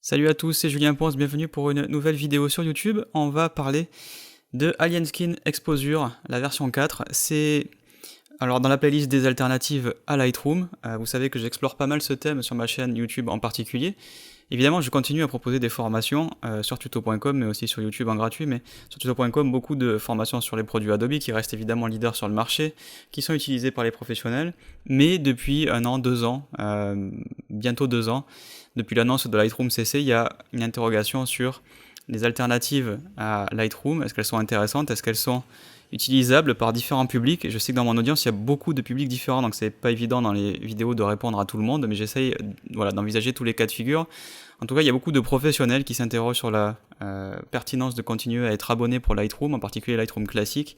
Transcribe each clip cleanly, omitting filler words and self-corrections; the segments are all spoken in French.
Salut à tous, c'est Julien Ponce, bienvenue pour une nouvelle vidéo sur YouTube. On va parler de Alien Skin Exposure, la version 4. C'est alors dans la playlist des alternatives à Lightroom. Vous savez que j'explore pas mal ce thème sur ma chaîne YouTube en particulier. Évidemment, je continue à proposer des formations sur tuto.com, mais aussi sur YouTube en gratuit. Mais sur tuto.com, beaucoup de formations sur les produits Adobe, qui restent évidemment leaders sur le marché, qui sont utilisés par les professionnels. Mais depuis 1 an, 2 ans, bientôt 2 ans, depuis l'annonce de Lightroom CC, il y a une interrogation sur les alternatives à Lightroom. Est-ce qu'elles sont intéressantes? Est-ce qu'elles sont utilisables par différents publics? Et je sais que dans mon audience, il y a beaucoup de publics différents, donc c'est pas évident dans les vidéos de répondre à tout le monde, mais j'essaye d'envisager tous les cas de figure. En tout cas, il y a beaucoup de professionnels qui s'interrogent sur la pertinence de continuer à être abonné pour Lightroom, en particulier Lightroom classique,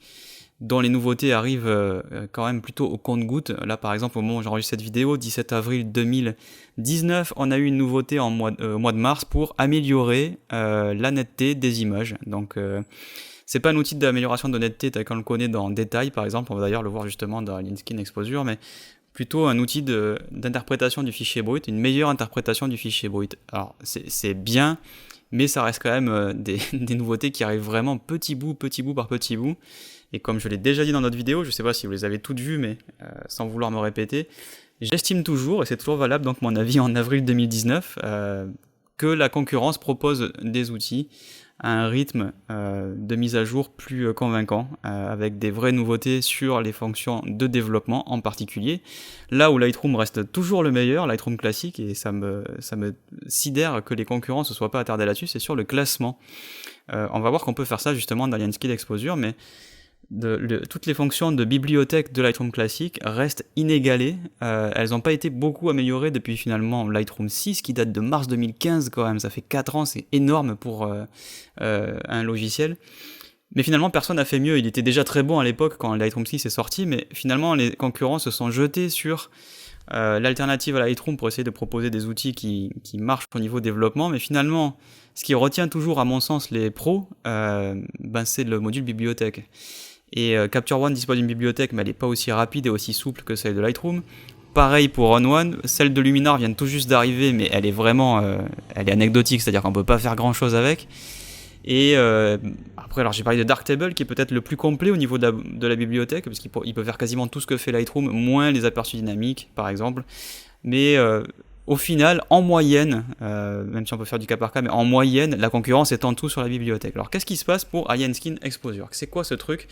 dont les nouveautés arrivent quand même plutôt au compte-gouttes. Là, par exemple, au moment où j'enregistre cette vidéo, 17 avril 2019, on a eu une nouveauté au mois de mars pour améliorer la netteté des images. Donc, c'est pas un outil d'amélioration de netteté tel qu'on le connaît dans Détail, par exemple. On va d'ailleurs le voir justement dans Alien Skin Exposure, mais plutôt un outil d'interprétation du fichier brut, une meilleure interprétation du fichier brut. Alors, c'est bien, mais ça reste quand même des nouveautés qui arrivent vraiment petit bout par petit bout. Et comme je l'ai déjà dit dans notre vidéo, je ne sais pas si vous les avez toutes vues, mais sans vouloir me répéter, j'estime toujours, et c'est toujours valable, donc mon avis en avril 2019, que la concurrence propose des outils à un rythme de mise à jour plus convaincant, avec des vraies nouveautés sur les fonctions de développement en particulier. Là où Lightroom reste toujours le meilleur, Lightroom classique, et ça me sidère que les concurrents ne se soient pas attardés là-dessus, c'est sur le classement. On va voir qu'on peut faire ça justement dans Alien Skin Exposure, mais toutes les fonctions de bibliothèque de Lightroom classique restent inégalées. Elles n'ont pas été beaucoup améliorées depuis finalement Lightroom 6 qui date de mars 2015 quand même, ça fait 4 ans, c'est énorme pour un logiciel. Mais finalement personne n'a fait mieux, il était déjà très bon à l'époque quand Lightroom 6 est sorti, mais finalement les concurrents se sont jetés sur l'alternative à Lightroom pour essayer de proposer des outils qui marchent au niveau développement, mais finalement ce qui retient toujours à mon sens les pros, c'est le module bibliothèque. Et Capture One dispose d'une bibliothèque, mais elle n'est pas aussi rapide et aussi souple que celle de Lightroom. Pareil pour Run One, celle de Luminar vient tout juste d'arriver, mais elle est vraiment elle est anecdotique, c'est-à-dire qu'on ne peut pas faire grand-chose avec. Et après, alors j'ai parlé de Darktable, qui est peut-être le plus complet au niveau de la bibliothèque, parce qu'il peut faire quasiment tout ce que fait Lightroom, moins les aperçus dynamiques, par exemple. Mais au final, en moyenne, même si on peut faire du cas par cas, mais en moyenne, la concurrence est en tout sur la bibliothèque. Alors qu'est-ce qui se passe pour Alien Skin Exposure? C'est quoi ce truc?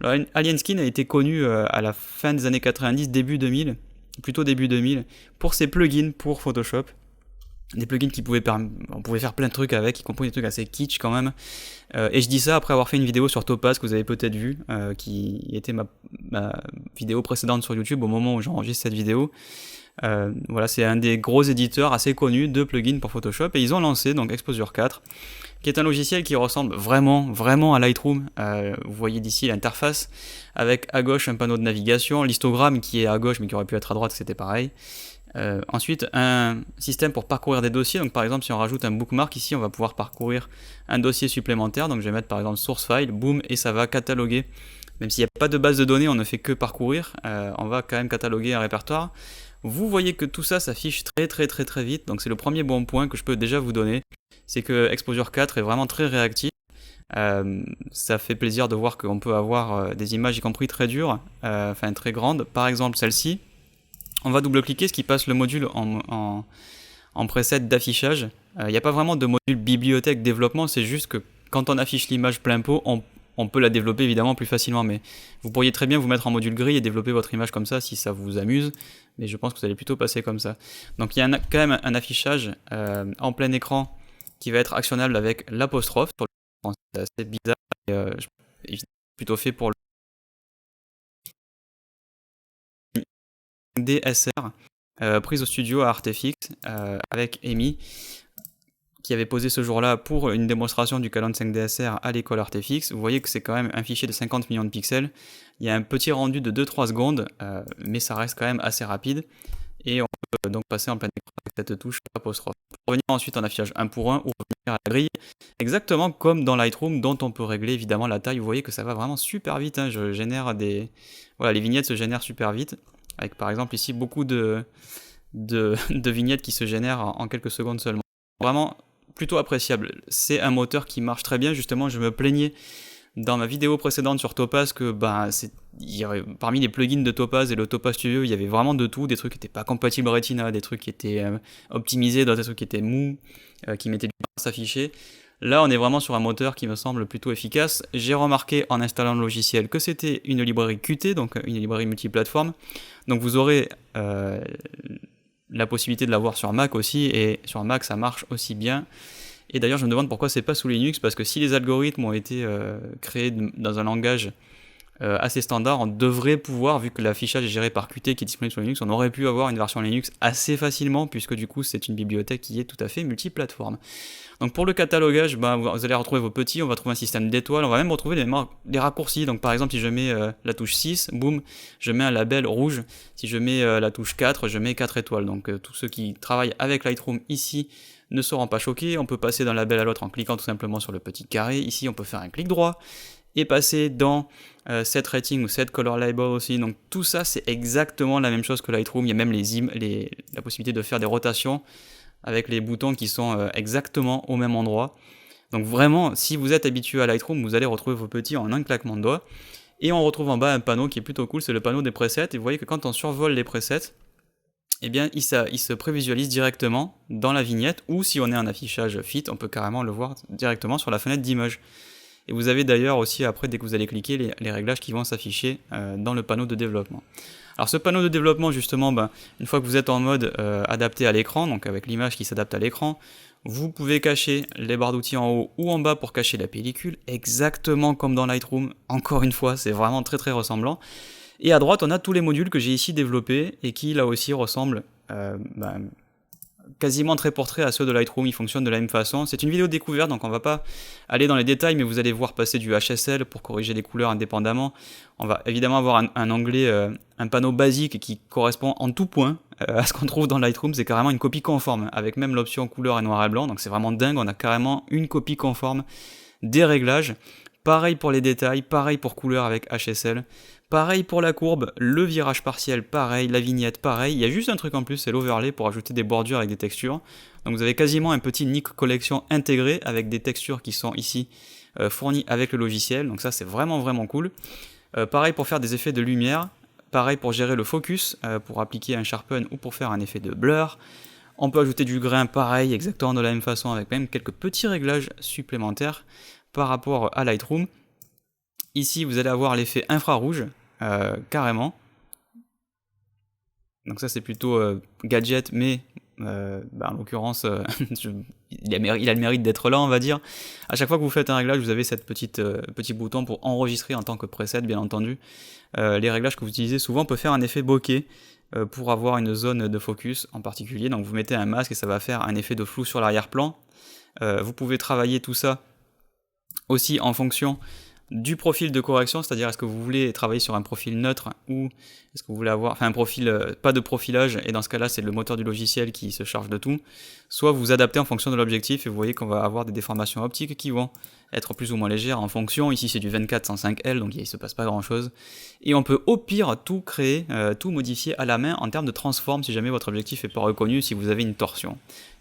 Alors, Alien Skin a été connu à la fin des années 90, début 2000, plutôt début 2000, pour ses plugins pour Photoshop. Des plugins on pouvait faire plein de trucs avec, y compris des trucs assez kitsch quand même. Et je dis ça après avoir fait une vidéo sur Topaz que vous avez peut-être vu, qui était ma vidéo précédente sur YouTube au moment où j'enregistre cette vidéo. Voilà, c'est un des gros éditeurs assez connus de plugins pour Photoshop, et ils ont lancé donc Exposure 4, qui est un logiciel qui ressemble vraiment à Lightroom. Vous voyez d'ici l'interface, avec à gauche un panneau de navigation, l'histogramme qui est à gauche mais qui aurait pu être à droite, c'était pareil. Ensuite, un système pour parcourir des dossiers. Donc par exemple, si on rajoute un bookmark ici, on va pouvoir parcourir un dossier supplémentaire. Donc je vais mettre par exemple source file, boom, et ça va cataloguer. Même s'il n'y a pas de base de données, on ne fait que parcourir, on va quand même cataloguer un répertoire. Vous voyez que tout ça s'affiche très vite, donc c'est le premier bon point que je peux déjà vous donner, c'est que Exposure 4 est vraiment très réactif. Ça fait plaisir de voir qu'on peut avoir des images y compris très dures, très grandes, par exemple celle-ci. On va double-cliquer, ce qui passe le module en preset d'affichage. Il n'y a pas vraiment de module bibliothèque développement, c'est juste que quand on affiche l'image plein pot, on peut la développer évidemment plus facilement, mais vous pourriez très bien vous mettre en module gris et développer votre image comme ça si ça vous amuse, mais je pense que vous allez plutôt passer comme ça. Donc il y a quand même un affichage en plein écran qui va être actionnable avec l'apostrophe. C'est assez bizarre, et plutôt fait pour le DSR, prise au studio à Artefix avec Amy, qui avait posé ce jour-là pour une démonstration du Canon 5D SR à l'école Artefix. Vous voyez que c'est quand même un fichier de 50 millions de pixels. Il y a un petit rendu de 2-3 secondes, mais ça reste quand même assez rapide. Et on peut donc passer en plein écran avec cette touche apostrophe. Pour revenir ensuite en affichage 1 pour 1 ou revenir à la grille, exactement comme dans Lightroom, dont on peut régler évidemment la taille. Vous voyez que ça va vraiment super vite, hein. Je génère voilà, les vignettes se génèrent super vite, avec par exemple ici beaucoup de vignettes qui se génèrent en quelques secondes seulement. Vraiment plutôt appréciable. C'est un moteur qui marche très bien. Justement, je me plaignais dans ma vidéo précédente sur Topaz que parmi les plugins de Topaz et le Topaz Studio, il y avait vraiment de tout, des trucs qui n'étaient pas compatibles Retina, des trucs qui étaient optimisés, d'autres trucs qui étaient mous, qui mettaient du temps à s'afficher. Là, on est vraiment sur un moteur qui me semble plutôt efficace. J'ai remarqué en installant le logiciel que c'était une librairie Qt, donc une librairie multiplateforme. Donc vous aurez la possibilité de l'avoir sur Mac aussi, et sur Mac ça marche aussi bien. Et d'ailleurs je me demande pourquoi c'est pas sous Linux, parce que si les algorithmes ont été créés dans un langage assez standard, on devrait pouvoir, vu que l'affichage est géré par Qt qui est disponible sur Linux, on aurait pu avoir une version Linux assez facilement, puisque du coup c'est une bibliothèque qui est tout à fait multiplateforme. Donc pour le catalogage, vous allez retrouver vos petits, on va trouver un système d'étoiles, on va même retrouver les raccourcis. Donc par exemple si je mets la touche 6, boum, je mets un label rouge. Si je mets la touche 4, je mets 4 étoiles. Donc tous ceux qui travaillent avec Lightroom ici ne seront pas choqués. On peut passer d'un label à l'autre en cliquant tout simplement sur le petit carré. Ici on peut faire un clic droit et passer dans set rating ou set color label aussi. Donc tout ça c'est exactement la même chose que Lightroom. Il y a même la possibilité de faire des rotations avec les boutons qui sont exactement au même endroit. Donc vraiment, si vous êtes habitué à Lightroom, vous allez retrouver vos petits en un claquement de doigts. Et on retrouve en bas un panneau qui est plutôt cool, c'est le panneau des presets. Et vous voyez que quand on survole les presets, eh bien, il se prévisualise directement dans la vignette, ou si on est en affichage fit, on peut carrément le voir directement sur la fenêtre d'image. Et vous avez d'ailleurs aussi, après, dès que vous allez cliquer, les réglages qui vont s'afficher dans le panneau de développement. Alors ce panneau de développement, justement, une fois que vous êtes en mode adapté à l'écran, donc avec l'image qui s'adapte à l'écran, vous pouvez cacher les barres d'outils en haut ou en bas pour cacher la pellicule, exactement comme dans Lightroom. Encore une fois, c'est vraiment très très ressemblant. Et à droite, on a tous les modules que j'ai ici développés et qui, là aussi, ressemblent quasiment très portrait à ceux de Lightroom. Ils fonctionnent de la même façon. C'est une vidéo découverte, donc on va pas aller dans les détails, mais vous allez voir passer du HSL pour corriger les couleurs indépendamment. On va évidemment avoir un onglet, un panneau basique qui correspond en tout point à ce qu'on trouve dans Lightroom. C'est carrément une copie conforme, avec même l'option couleur et noir et blanc, donc c'est vraiment dingue. On a carrément une copie conforme des réglages. Pareil pour les détails, pareil pour couleur avec HSL. Pareil pour la courbe, le virage partiel, pareil, la vignette, pareil. Il y a juste un truc en plus, c'est l'overlay pour ajouter des bordures avec des textures. Donc vous avez quasiment un petit Nik Collection intégré avec des textures qui sont ici fournies avec le logiciel. Donc ça c'est vraiment vraiment cool. Pareil pour faire des effets de lumière. Pareil pour gérer le focus, pour appliquer un sharpen ou pour faire un effet de blur. On peut ajouter du grain, pareil, exactement de la même façon, avec même quelques petits réglages supplémentaires par rapport à Lightroom. Ici vous allez avoir l'effet infrarouge. Carrément. Donc ça c'est plutôt gadget, mais en l'occurrence il a le mérite d'être là, on va dire. À chaque fois que vous faites un réglage, vous avez cette petit bouton pour enregistrer en tant que preset, bien entendu. Les réglages que vous utilisez souvent, on peut faire un effet bokeh pour avoir une zone de focus en particulier. Donc vous mettez un masque et ça va faire un effet de flou sur l'arrière-plan. Vous pouvez travailler tout ça aussi en fonction du profil de correction, c'est-à-dire est-ce que vous voulez travailler sur un profil neutre ou est-ce que vous voulez avoir un profil, pas de profilage, et dans ce cas-là c'est le moteur du logiciel qui se charge de tout, soit vous adaptez en fonction de l'objectif et vous voyez qu'on va avoir des déformations optiques qui vont être plus ou moins légères en fonction. Ici c'est du 24-105L, donc il se passe pas grand-chose, et on peut au pire tout créer, tout modifier à la main en termes de transform si jamais votre objectif n'est pas reconnu, si vous avez une torsion.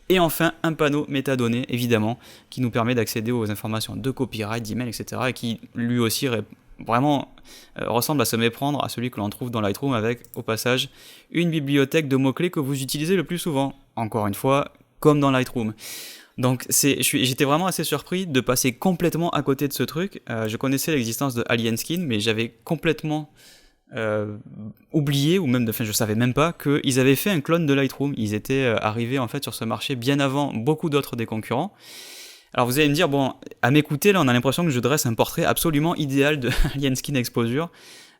Et enfin, un panneau métadonnées, évidemment, qui nous permet d'accéder aux informations de copyright, d'email, etc. et qui, lui aussi, vraiment ressemble à se méprendre à celui que l'on trouve dans Lightroom avec, au passage, une bibliothèque de mots-clés que vous utilisez le plus souvent. Encore une fois, comme dans Lightroom. Donc j'étais vraiment assez surpris de passer complètement à côté de ce truc. Je connaissais l'existence de Alienskin, mais j'avais complètement oublié, ou même, je savais même pas qu'ils avaient fait un clone de Lightroom. Ils étaient arrivés en fait sur ce marché bien avant beaucoup d'autres des concurrents. Alors vous allez me dire, bon, à m'écouter là, on a l'impression que je dresse un portrait absolument idéal de Alienskin Exposure.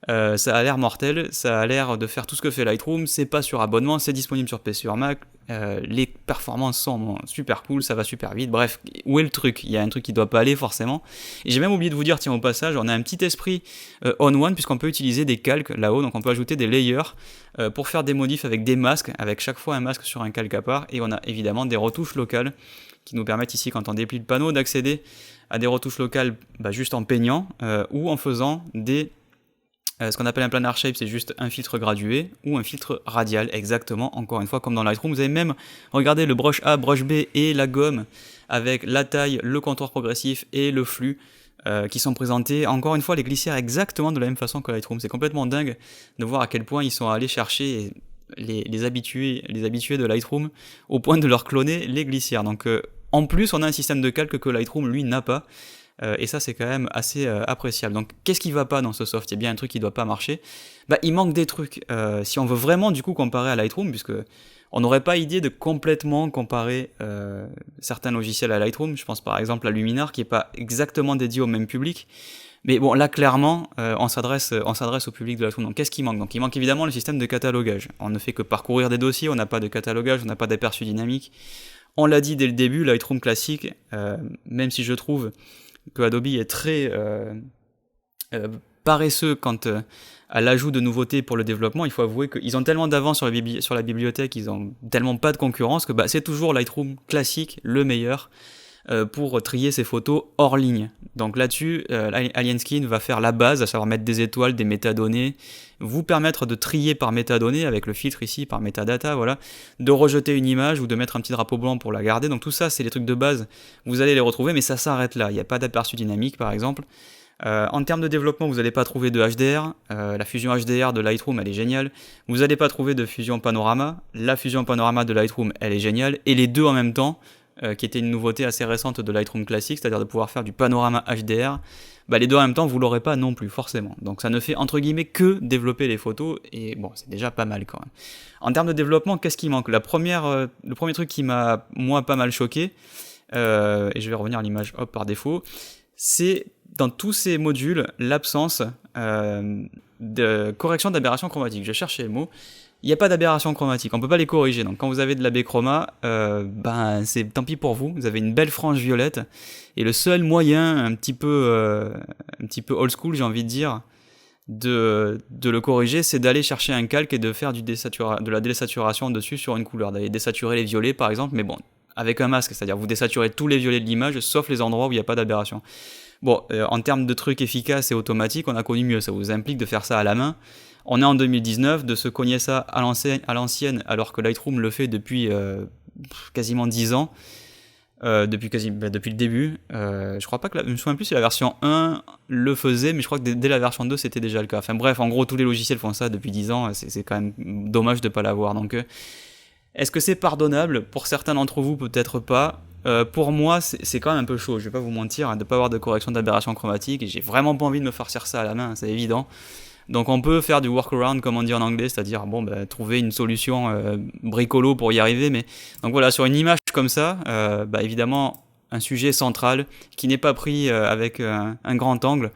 Ça a l'air mortel, ça a l'air de faire tout ce que fait Lightroom, c'est pas sur abonnement, c'est disponible sur PC, sur Mac, les performances sont super cool, ça va super vite, bref, où est le truc? Il y a un truc qui doit pas aller forcément. Et j'ai même oublié de vous dire, tiens, au passage, on a un petit esprit on one, puisqu'on peut utiliser des calques là-haut, donc on peut ajouter des layers pour faire des modifs avec des masques, avec chaque fois un masque sur un calque à part, et on a évidemment des retouches locales qui nous permettent ici, quand on déplie le panneau, d'accéder à des retouches locales juste en peignant ou en faisant ce qu'on appelle un planar shape, c'est juste un filtre gradué ou un filtre radial, exactement, encore une fois, comme dans Lightroom. Vous avez même, regardez, le brush A, brush B et la gomme avec la taille, le contour progressif et le flux qui sont présentés, encore une fois, les glissières exactement de la même façon que Lightroom. C'est complètement dingue de voir à quel point ils sont allés chercher les habitués de Lightroom au point de leur cloner les glissières. Donc en plus, on a un système de calque que Lightroom, lui, n'a pas. Et ça, c'est quand même assez appréciable. Donc, qu'est-ce qui va pas dans ce soft? Il y a bien un truc qui doit pas marcher. Il manque des trucs. Si on veut vraiment, du coup, comparer à Lightroom, puisque on n'aurait pas idée de complètement comparer certains logiciels à Lightroom. Je pense par exemple à Luminar, qui est pas exactement dédié au même public. Mais bon, là, clairement, on s'adresse au public de Lightroom. Donc, qu'est-ce qui manque? Donc, il manque évidemment le système de catalogage. On ne fait que parcourir des dossiers, on n'a pas de catalogage, on n'a pas d'aperçu dynamique. On l'a dit dès le début, Lightroom classique, même si je trouve que Adobe est très paresseux quant à l'ajout de nouveautés pour le développement, il faut avouer qu'ils ont tellement d'avance sur la bibliothèque, ils ont tellement pas de concurrence que c'est toujours Lightroom classique le meilleur pour trier ses photos hors ligne. Donc là-dessus, Alienskin va faire la base, à savoir mettre des étoiles, des métadonnées, vous permettre de trier par métadonnées, avec le filtre ici, par metadata, voilà, de rejeter une image ou de mettre un petit drapeau blanc pour la garder. Donc tout ça, c'est les trucs de base, vous allez les retrouver, mais ça s'arrête là. Il n'y a pas d'aperçu dynamique, par exemple. En termes de développement, vous n'allez pas trouver de HDR. La fusion HDR de Lightroom, elle est géniale. Vous n'allez pas trouver de fusion panorama. La fusion panorama de Lightroom, elle est géniale. Et les deux en même temps, qui était une nouveauté assez récente de Lightroom classique, c'est-à-dire de pouvoir faire du panorama HDR, les deux en même temps, vous l'aurez pas non plus, forcément. Donc ça ne fait entre guillemets que développer les photos, et bon, c'est déjà pas mal quand même. En termes de développement, qu'est-ce qui manque? Le premier truc qui m'a, moi, pas mal choqué, et je vais revenir à l'image par défaut, c'est dans tous ces modules, l'absence de correction d'aberration chromatique. Je cherchais le mot. Il n'y a pas d'aberration chromatique, on ne peut pas les corriger. Donc quand vous avez de la B-chroma, c'est tant pis pour vous. Vous avez une belle frange violette. Et le seul moyen, un petit peu old school, j'ai envie de dire, de le corriger, c'est d'aller chercher un calque et de faire de la désaturation dessus sur une couleur. D'aller désaturer les violets par exemple, mais bon, avec un masque, c'est-à-dire vous désaturez tous les violets de l'image, sauf les endroits où il n'y a pas d'aberration. Bon, en termes de trucs efficaces et automatiques, on a connu mieux. Ça vous implique de faire ça à la main. On est en 2019, de se cogner ça à l'ancienne, alors que Lightroom le fait depuis quasiment 10 ans, depuis le début. Je crois pas que je me souviens plus si la version 1 le faisait, mais je crois que dès la version 2 c'était déjà le cas. Enfin bref, en gros tous les logiciels font ça depuis 10 ans, c'est quand même dommage de pas l'avoir. Donc est-ce que c'est pardonnable? Pour certains d'entre vous, peut-être pas. Pour moi, c'est quand même un peu chaud, je vais pas vous mentir, de pas avoir de correction d'aberration chromatique, et j'ai vraiment pas envie de me farcir ça à la main, c'est évident. Donc on peut faire du workaround, comme on dit en anglais, c'est-à-dire trouver une solution bricolo pour y arriver. Mais donc voilà, sur une image comme ça, évidemment un sujet central qui n'est pas pris avec un grand angle,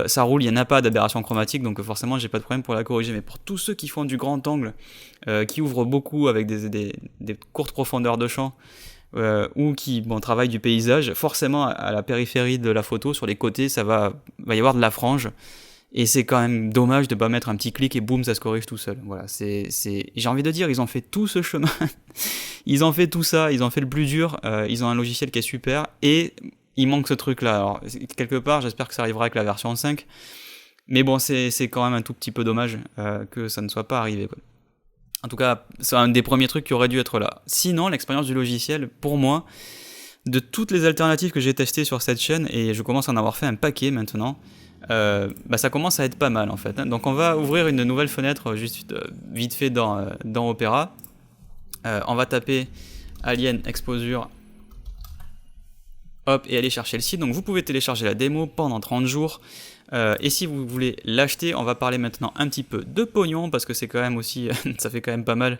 ça roule, il n'y en a pas d'aberration chromatique, donc forcément j'ai pas de problème pour la corriger. Mais pour tous ceux qui font du grand angle, qui ouvrent beaucoup avec des courtes profondeurs de champ, ou qui travaillent du paysage, forcément à la périphérie de la photo, sur les côtés, va y avoir de la frange. Et c'est quand même dommage de pas mettre un petit clic et boum, ça se corrige tout seul. Voilà, j'ai envie de dire, ils ont fait tout ce chemin, ils ont fait tout ça, ils ont fait le plus dur, ils ont un logiciel qui est super, et il manque ce truc-là. Alors, quelque part, j'espère que ça arrivera avec la version 5, mais bon, c'est quand même un tout petit peu dommage que ça ne soit pas arrivé, quoi. En tout cas, c'est un des premiers trucs qui aurait dû être là. Sinon, l'expérience du logiciel, pour moi, de toutes les alternatives que j'ai testées sur cette chaîne, et je commence à en avoir fait un paquet maintenant, ça commence à être pas mal en fait. Donc on va ouvrir une nouvelle fenêtre juste vite fait dans Opera. On va taper Alien Exposure, hop, et aller chercher le site. Donc vous pouvez télécharger la démo pendant 30 jours. Et si vous voulez l'acheter, on va parler maintenant un petit peu de pognon, parce que c'est quand même aussi, ça fait quand même pas mal,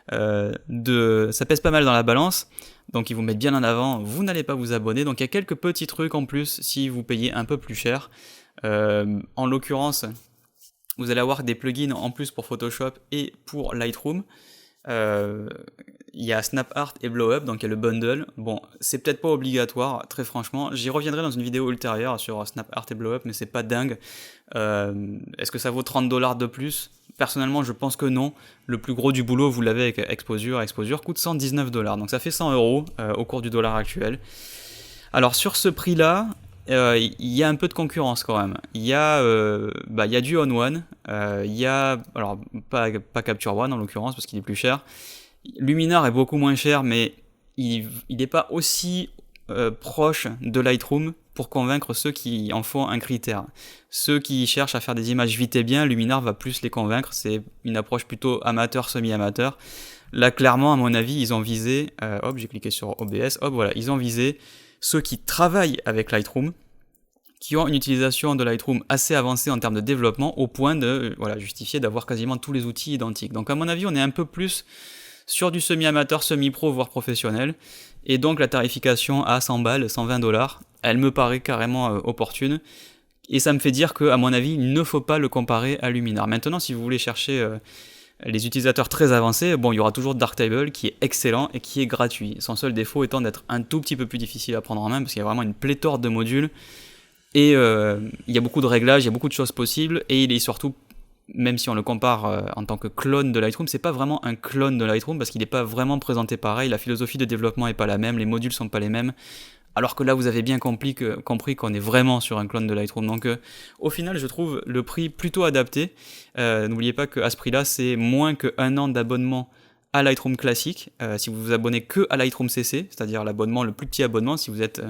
ça pèse pas mal dans la balance. Donc ils vous mettent bien en avant, vous n'allez pas vous abonner. Donc il y a quelques petits trucs en plus si vous payez un peu plus cher. En l'occurrence, vous allez avoir des plugins en plus pour Photoshop et pour Lightroom. Il y a SnapArt et BlowUp, donc il y a le bundle. Bon, c'est peut-être pas obligatoire, très franchement. J'y reviendrai dans une vidéo ultérieure sur SnapArt et BlowUp, mais c'est pas dingue. Est-ce que ça vaut 30$ de plus? Personnellement, je pense que non. Le plus gros du boulot, vous l'avez avec Exposure. Exposure coûte 119$, donc ça fait 100€ au cours du dollar actuel. Alors sur ce prix-là, il y a un peu de concurrence quand même. Il y a du On One, il y a, alors pas Capture One en l'occurrence parce qu'il est plus cher. Luminar est beaucoup moins cher, mais il n'est pas aussi proche de Lightroom pour convaincre ceux qui en font un critère. Ceux qui cherchent à faire des images vite et bien, Luminar va plus les convaincre. C'est une approche plutôt amateur, semi-amateur. Là, clairement, à mon avis, ils ont visé, j'ai cliqué sur OBS, voilà, ils ont visé ceux qui travaillent avec Lightroom, qui ont une utilisation de Lightroom assez avancée en termes de développement, au point de justifier d'avoir quasiment tous les outils identiques. Donc à mon avis, on est un peu plus sur du semi-amateur, semi-pro, voire professionnel, et donc la tarification à 100 balles, 120$, elle me paraît carrément opportune, et ça me fait dire qu'à mon avis, il ne faut pas le comparer à Luminar. Maintenant, si vous voulez chercher les utilisateurs très avancés, bon, il y aura toujours Darktable qui est excellent et qui est gratuit. Son seul défaut étant d'être un tout petit peu plus difficile à prendre en main parce qu'il y a vraiment une pléthore de modules et il y a beaucoup de réglages, il y a beaucoup de choses possibles et il est surtout, même si on le compare en tant que clone de Lightroom, c'est pas vraiment un clone de Lightroom parce qu'il n'est pas vraiment présenté pareil, la philosophie de développement est pas la même, les modules sont pas les mêmes. Alors que là, vous avez bien compris qu'on est vraiment sur un clone de Lightroom. Donc, au final, je trouve le prix plutôt adapté. N'oubliez pas qu'à ce prix-là, c'est moins qu'un an d'abonnement à Lightroom classique. Si vous vous abonnez que à Lightroom CC, c'est-à-dire l'abonnement, le plus petit abonnement, si vous êtes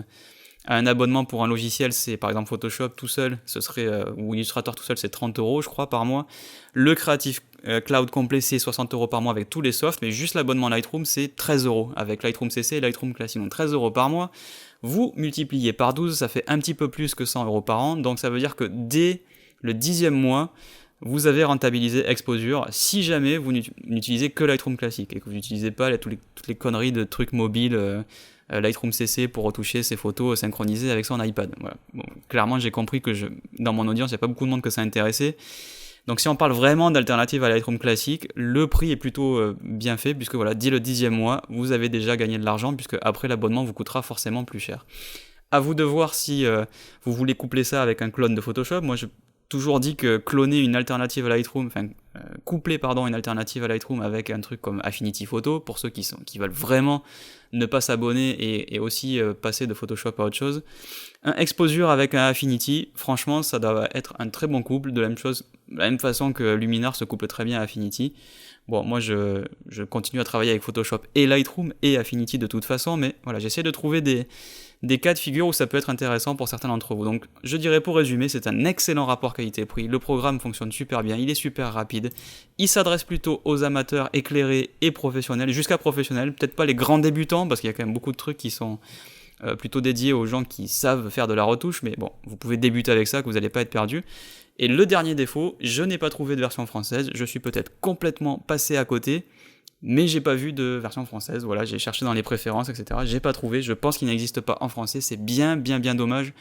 à un abonnement pour un logiciel, c'est par exemple Photoshop tout seul, ce serait, ou Illustrator tout seul, c'est 30€, je crois, par mois. Le Creative Cloud complet, c'est 60€ par mois avec tous les softs, mais juste l'abonnement Lightroom, c'est 13€ avec Lightroom CC et Lightroom classique. Donc 13€ par mois. Vous multipliez par 12, ça fait un petit peu plus que 100€ par an, donc ça veut dire que dès le 10e mois, vous avez rentabilisé Exposure si jamais vous n'utilisez que Lightroom classique et que vous n'utilisez pas toutes les conneries de trucs mobiles, Lightroom CC pour retoucher ses photos synchronisées avec son iPad. Voilà. Bon, clairement, j'ai compris que dans mon audience, il n'y a pas beaucoup de monde que ça intéressait. Donc si on parle vraiment d'alternative à Lightroom classique, le prix est plutôt bien fait, puisque voilà, dès le 10e mois, vous avez déjà gagné de l'argent, puisque après l'abonnement vous coûtera forcément plus cher. À vous de voir si vous voulez coupler ça avec un clone de Photoshop. Moi, j'ai toujours dit que cloner une alternative à Lightroom, coupler une alternative à Lightroom avec un truc comme Affinity Photo, pour ceux qui veulent vraiment ne pas s'abonner et aussi passer de Photoshop à autre chose. Un Exposure avec un Affinity, franchement, ça doit être un très bon couple, de la même façon que Luminar se couple très bien à Affinity. Bon, moi je continue à travailler avec Photoshop et Lightroom et Affinity de toute façon, mais voilà, j'essaie de trouver des cas de figure où ça peut être intéressant pour certains d'entre vous. Donc je dirais pour résumer, c'est un excellent rapport qualité-prix, le programme fonctionne super bien, il est super rapide, il s'adresse plutôt aux amateurs éclairés et professionnels, jusqu'à professionnels, peut-être pas les grands débutants, parce qu'il y a quand même beaucoup de trucs qui sont plutôt dédiés aux gens qui savent faire de la retouche, mais bon, vous pouvez débuter avec ça, que vous n'allez pas être perdu. Et le dernier défaut, je n'ai pas trouvé de version française, je suis peut-être complètement passé à côté, mais j'ai pas vu de version française, voilà, j'ai cherché dans les préférences, etc., j'ai pas trouvé, je pense qu'il n'existe pas en français, c'est bien dommage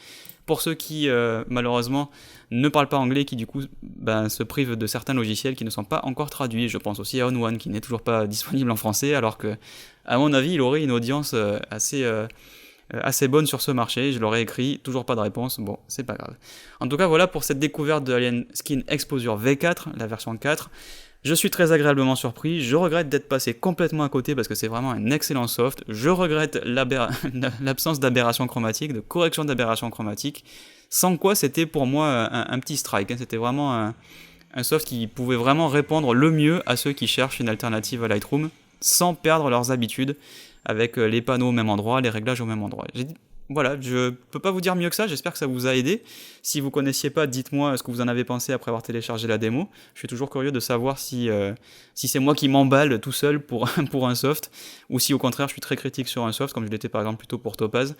pour ceux qui, malheureusement, ne parlent pas anglais, qui du coup, se privent de certains logiciels qui ne sont pas encore traduits. Je pense aussi à On One, qui n'est toujours pas disponible en français, alors que, à mon avis, il aurait une audience assez bonne sur ce marché, je l'aurais écrit, toujours pas de réponse, bon, c'est pas grave. En tout cas, voilà pour cette découverte de AlienSkin Exposure V4, la version 4. Je suis très agréablement surpris, je regrette d'être passé complètement à côté parce que c'est vraiment un excellent soft, je regrette l'absence d'aberration chromatique, de correction d'aberration chromatique, sans quoi c'était pour moi un petit strike, c'était vraiment un soft qui pouvait vraiment répondre le mieux à ceux qui cherchent une alternative à Lightroom, sans perdre leurs habitudes, avec les panneaux au même endroit, les réglages au même endroit. Voilà, je peux pas vous dire mieux que ça, j'espère que ça vous a aidé. Si vous connaissiez pas, dites-moi ce que vous en avez pensé après avoir téléchargé la démo. Je suis toujours curieux de savoir si c'est moi qui m'emballe tout seul pour un soft, ou si au contraire je suis très critique sur un soft, comme je l'étais par exemple plutôt pour Topaz.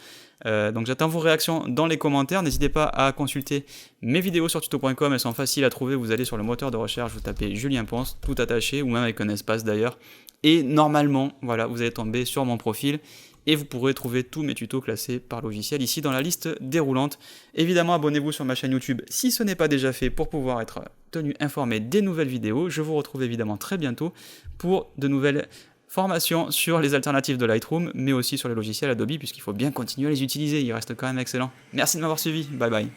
Donc j'attends vos réactions dans les commentaires, n'hésitez pas à consulter mes vidéos sur tuto.com, elles sont faciles à trouver, vous allez sur le moteur de recherche, vous tapez Julien Ponce, tout attaché, ou même avec un espace d'ailleurs, et normalement, voilà, vous allez tomber sur mon profil, et vous pourrez trouver tous mes tutos classés par logiciel ici dans la liste déroulante. Évidemment, abonnez-vous sur ma chaîne YouTube si ce n'est pas déjà fait pour pouvoir être tenu informé des nouvelles vidéos. Je vous retrouve évidemment très bientôt pour de nouvelles formations sur les alternatives de Lightroom, mais aussi sur les logiciels Adobe, puisqu'il faut bien continuer à les utiliser, ils restent quand même excellents. Merci de m'avoir suivi, bye bye.